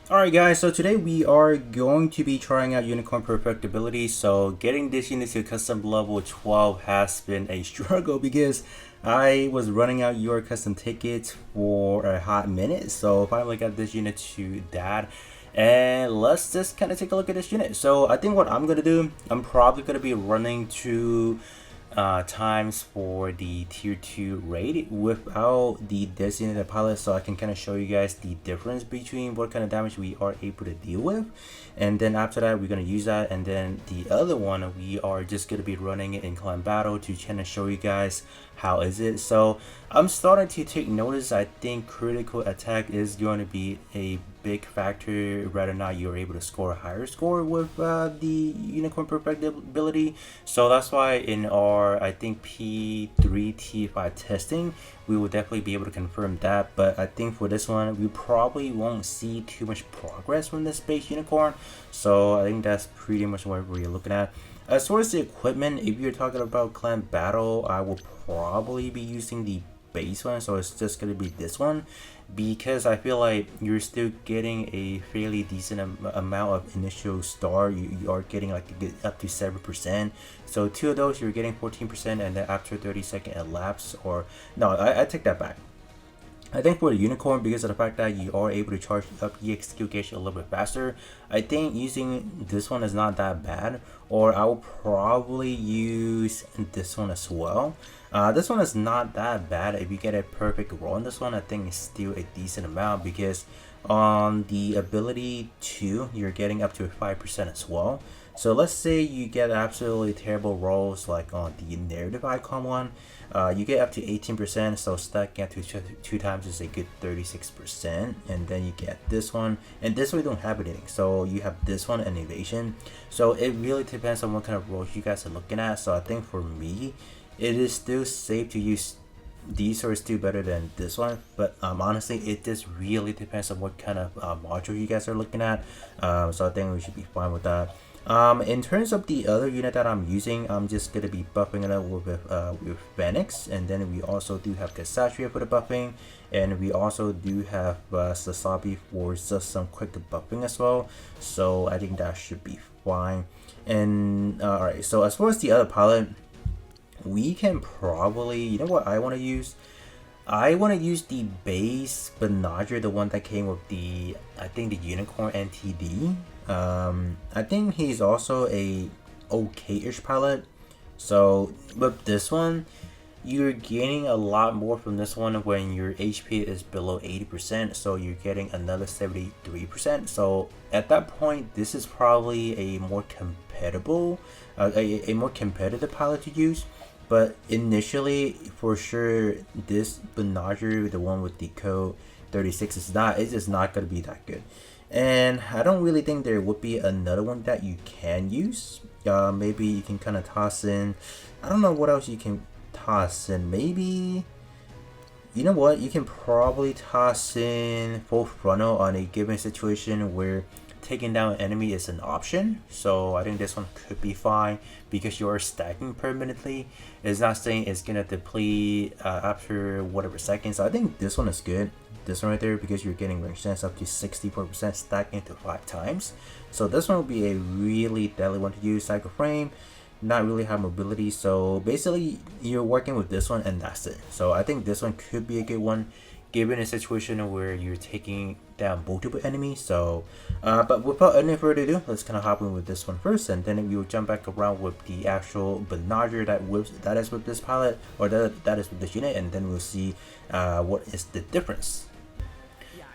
Alright guys, so today we are going to be trying out Unicorn Perfectibility. So getting this unit to custom level 12 has been a struggle because I was running out your custom tickets for a hot minute. So finally got this unit to that. And let's just kind of take a look at this unit. So I think what I'm going to do, I'm probably going to be running to times for the tier 2 raid without the designated pilot, so I can kind of show you guys the difference between what kind of damage we are able to deal with. And then after that we're going to use that, and then the other one we are just going to be running it in clan battle to kind of show you guys how is it. So I'm starting to take notice. I think critical attack is going to be a big factor whether or not you're able to score a higher score with the Unicorn Perfectibility. So that's why in our, I think, P3 T5 testing, we will definitely be able to confirm that. But I think for this one, we probably won't see too much progress from this base Unicorn. So I think that's pretty much what we're looking at. As far as the equipment, if you're talking about clan battle, I will probably be using the base one, so it's just going to be this one, because I feel like you're still getting a fairly decent amount of initial star. You are getting like up to 7%, so two of those you're getting 14%, and then after 30-second elapse, or no, I take that back. I think for the Unicorn, because of the fact that you are able to charge up EXQ gauge a little bit faster, I think using this one is not that bad. Or I will probably use this one as well. This one is not that bad. If you get a perfect roll on this one, I think it's still a decent amount, because on the ability 2, you're getting up to 5% as well. So let's say you get absolutely terrible rolls like on the narrative icon one, you get up to 18%, so stacking up to two times is a good 36%. And then you get this one, and this one you don't have anything, so you have this one and evasion. So it really depends on what kind of rolls you guys are looking at. So I think for me, it is still safe to use these, are still better than this one, but honestly it just really depends on what kind of module you guys are looking at. So I think we should be fine with that. In terms of the other unit that I'm using, I'm just going to be buffing it up with Phoenix, and then we also do have Kasatria for the buffing, and we also do have Sasabi for just some quick buffing as well, so I think that should be fine. And alright, so as far as the other pilot, we can probably, you know what I want to use? I want to use the base Benager, the one that came with the, I think, the Unicorn NTD. I think he's also a okay-ish pilot. So with this one, you're gaining a lot more from this one when your HP is below 80%, so you're getting another 73%. So at that point, this is probably a more compatible, a more competitive pilot to use. But initially, for sure, this Benager, the one with the code 36, it's just not going to be that good. And I don't really think there would be another one that you can use. Maybe you can kind of toss in, I don't know what else you can toss in. Maybe, you know what, you can probably toss in full frontal on a given situation where taking down an enemy is an option. So I think this one could be fine because you're stacking permanently. It's not saying it's gonna deplete after whatever seconds. So I think this one is good. This one right there, because you're getting range chance up to 64% stacking to 5 times. So this one will be a really deadly one to use. Cycle frame, not really high mobility. So basically you're working with this one and that's it. So I think this one could be a good one given a situation where you're taking down multiple enemies. So but without any further ado, let's kind of hop in with this one first, and then we'll jump back around with the actual Benager that is with this pilot, or that is with this unit, and then we'll see what is the difference.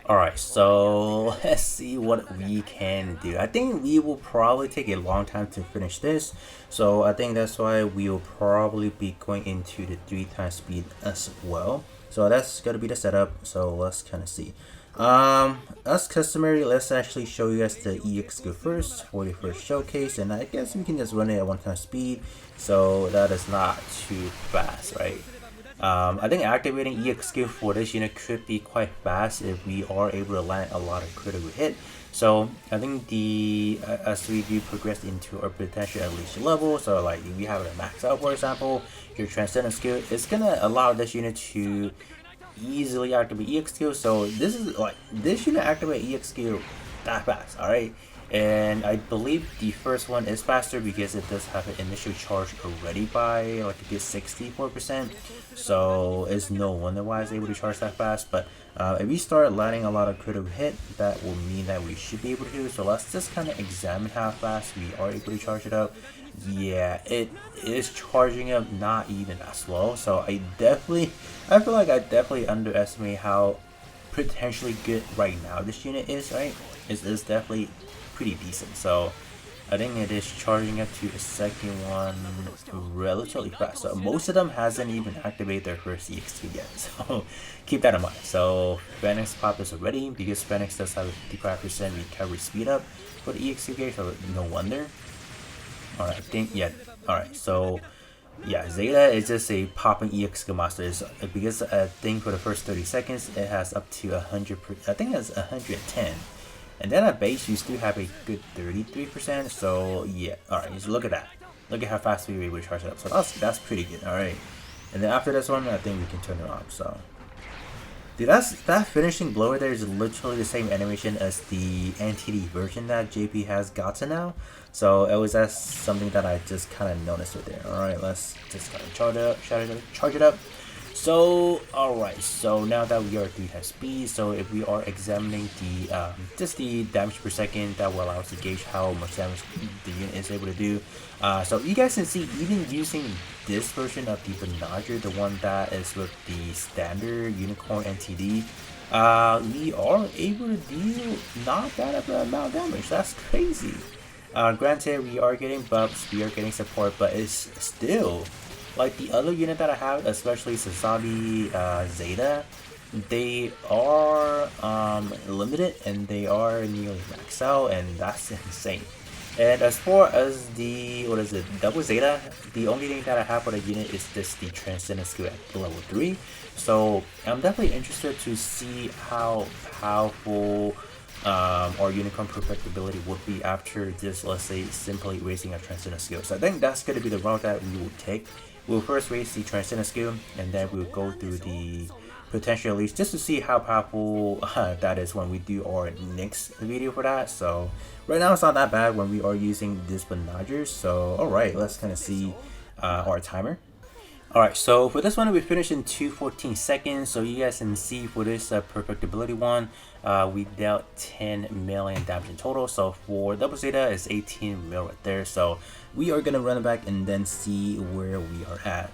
Alright, so let's see what we can do. I think we will probably take a long time to finish this, so I think that's why we will probably be going into the 3 times speed as well. So that's gonna be the setup, so let's kind of see. As customary, let's actually show you guys the EXQ first for the first showcase, and I guess we can just run it at 1 time speed, so that is not too fast, right? I think activating EXQ for this unit could be quite fast if we are able to land a lot of critical hit. So I think as we do progress into our potential evolution level, so like if we have it max out, for example, your transcendent skill, it's gonna allow this unit to easily activate EXQ. So this is like, this unit activate EXQ that fast. All right. And I believe the first one is faster because it does have an initial charge already by like a good 64%. So it's no wonder why it's able to charge that fast. But if we start landing a lot of critical hit, that will mean that we should be able to do. So let's just kind of examine how fast we are able to charge it up. Yeah, it is charging up not even that slow. So I feel like I definitely underestimate how potentially good right now this unit is, right? It's definitely pretty decent. So I think it is charging up to the second one relatively fast. So most of them hasn't even activated their first EXP yet. So keep that in mind. So Phoenix pop is already because Phoenix does have a 55% recovery speed up for the EXP, so no wonder. Alright, I think, yeah, alright, so yeah, Zeta is just a popping EX monster. Because I think for the first 30 seconds it has up to 100, I think it's 110. And then at base you still have a good 33%, so yeah, alright, just look at that. Look at how fast we were able to charge it up. So that's pretty good, alright. And then after this one, I think we can turn it on, so. Dude, that finishing blow right there is literally the same animation as the NTD version that JP has gotten now. So it was just something that I just kind of noticed right there. Alright, let's just kind of charge it up. So alright, so now that we are 3 times speed, so if we are examining the just the damage per second, that will allow us to gauge how much damage the unit is able to do. So you guys can see, even using this version of the Benager, the one that is with the standard Unicorn NTD, we are able to deal not bad of an amount of damage. That's crazy. Granted, we are getting buffs, we are getting support, but it's still like the other unit that I have, especially Sazabi, Zeta. They are limited and they are nearly maxed out, and that's insane. And as far as the double Zeta, the only thing that I have for the unit is just the Transcendent skill at level 3. So I'm definitely interested to see how powerful or Unicorn Perfectibility would be after just, let's say, simply raising a Transcendent skill. So I think that's going to be the route that we will take. We'll first raise the Transcendent skill, and then we'll go through the potential release just to see how powerful that is when we do our next video for that. So right now it's not that bad when we are using this Benager. So alright, let's kind of see our timer. Alright, so for this one we finished in 2:14 seconds. So you guys can see for this perfectibility one, we dealt 10 million damage in total. So for double Zeta it's 18 mil right there. So we are gonna run it back and then see where we are at.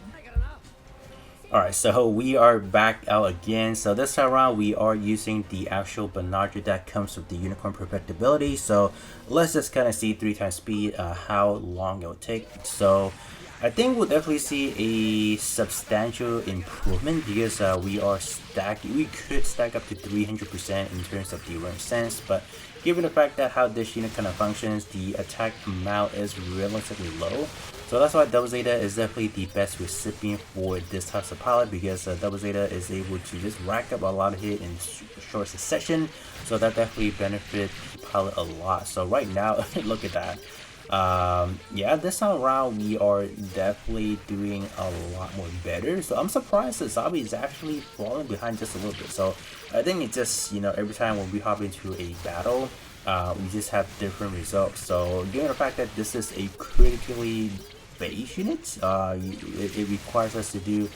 Alright, so we are back out again. So this time around we are using the actual Benager that comes with the Unicorn Perfectibility. So let's just kind of see 3 times speed, how long it will take. So I think we'll definitely see a substantial improvement because we could stack up to 300% in terms of the range sense, but given the fact that how this unit kind of functions, the attack amount is relatively low. So that's why Double Zeta is definitely the best recipient for this type of pilot, because Double Zeta is able to just rack up a lot of hit in short succession. So that definitely benefits the pilot a lot. So right now, look at that. Yeah, this time around we are definitely doing a lot more better. So I'm surprised that Zabi is actually falling behind just a little bit. So I think it's just, you know, every time when we hop into a battle, we just have different results. So given the fact that this is a critically base unit, it requires us to do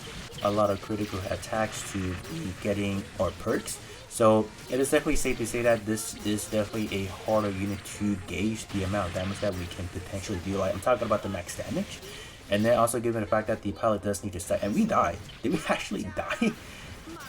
a lot of critical attacks to be getting our perks. So it is definitely safe to say that this is definitely a harder unit to gauge the amount of damage that we can potentially do. Like, I'm talking about the max damage, and then also given the fact that the pilot does need to stack, and we died. Did we actually die?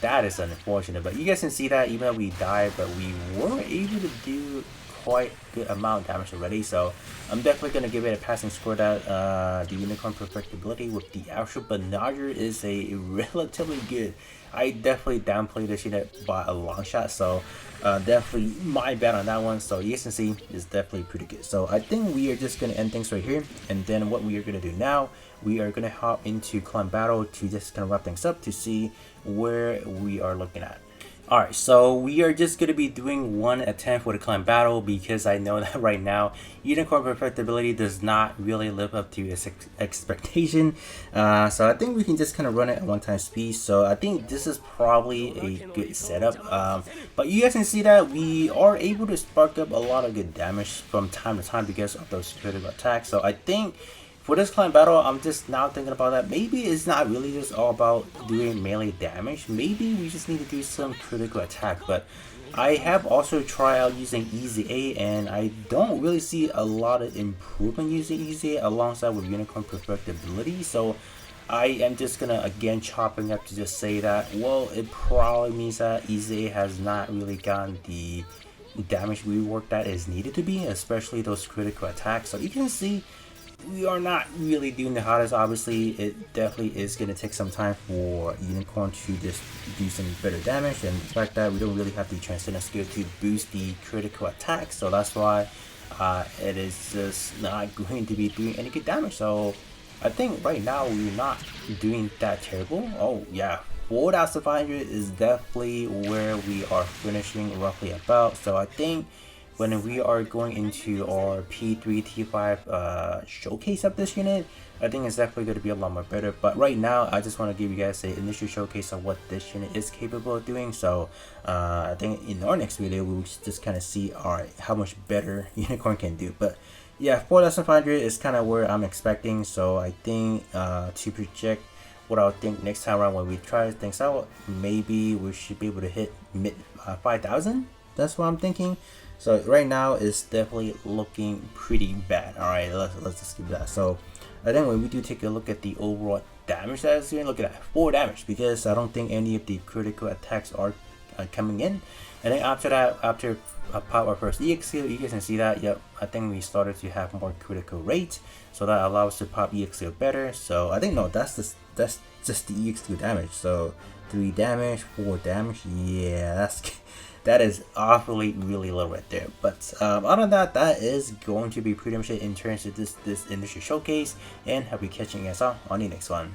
That is unfortunate, but you guys can see that even though we died, but we were able to do quite good amount of damage already. So I'm definitely going to give it a passing score that the Unicorn Perfectibility with the actual Benager is a relatively good. I definitely downplayed this unit by a long shot, so definitely my bad on that one. So you guys can see it's definitely pretty good. So I think we are just going to end things right here, and then what we are going to do now, we are going to hop into Clan Battle to just kind of wrap things up to see where we are looking at. Alright, so we are just going to be doing one attempt for the clan battle because I know that right now Unicorn Perfectibility does not really live up to its expectation. So I think we can just kind of run it at one time speed. So I think this is probably a good setup. But you guys can see that we are able to spark up a lot of good damage from time to time because of those critical attacks. So I think for this clan battle, I'm just now thinking about that. Maybe it's not really just all about doing melee damage. Maybe we just need to do some critical attack. But I have also tried out using Easy A, and I don't really see a lot of improvement using Easy A alongside with Unicorn Perfectibility. So I am just gonna again chopping up to just say that, well, it probably means that Easy A has not really gotten the damage rework that is needed to be, especially those critical attacks. So you can see we are not really doing the hottest. Obviously, it definitely is going to take some time for Unicorn to just do some better damage, and the fact that we don't really have the Transcendent skill to boost the critical attack, so that's why it is just not going to be doing any good damage. So I think right now we're not doing that terrible. Oh yeah, 4,500 is definitely where we are finishing roughly about. So I think when we are going into our P3 T5 showcase of this unit, I think it's definitely going to be a lot more better. But right now, I just want to give you guys an initial showcase of what this unit is capable of doing. So I think in our next video, we'll just kind of see how much better Unicorn can do. But yeah, 4,500 is kind of where I'm expecting. So I think to project what I would think next time around when we try things out, maybe we should be able to hit mid 5,000. That's what I'm thinking. So right now it's definitely looking pretty bad. All right, let's just keep that. So I think when we do take a look at the overall damage that it's doing, look at that, 4 damage, because I don't think any of the critical attacks are coming in. And then after that, after pop our first EX skill, you guys can see that, yep, I think we started to have more critical rate, so that allows us to pop EX skill better. So I think, no, that's just the EX skill damage. So 3 damage, 4 damage, yeah, that is awfully really low right there. But other than that, that is going to be pretty much it in terms of this industry showcase, and I'll be catching you guys out on the next one.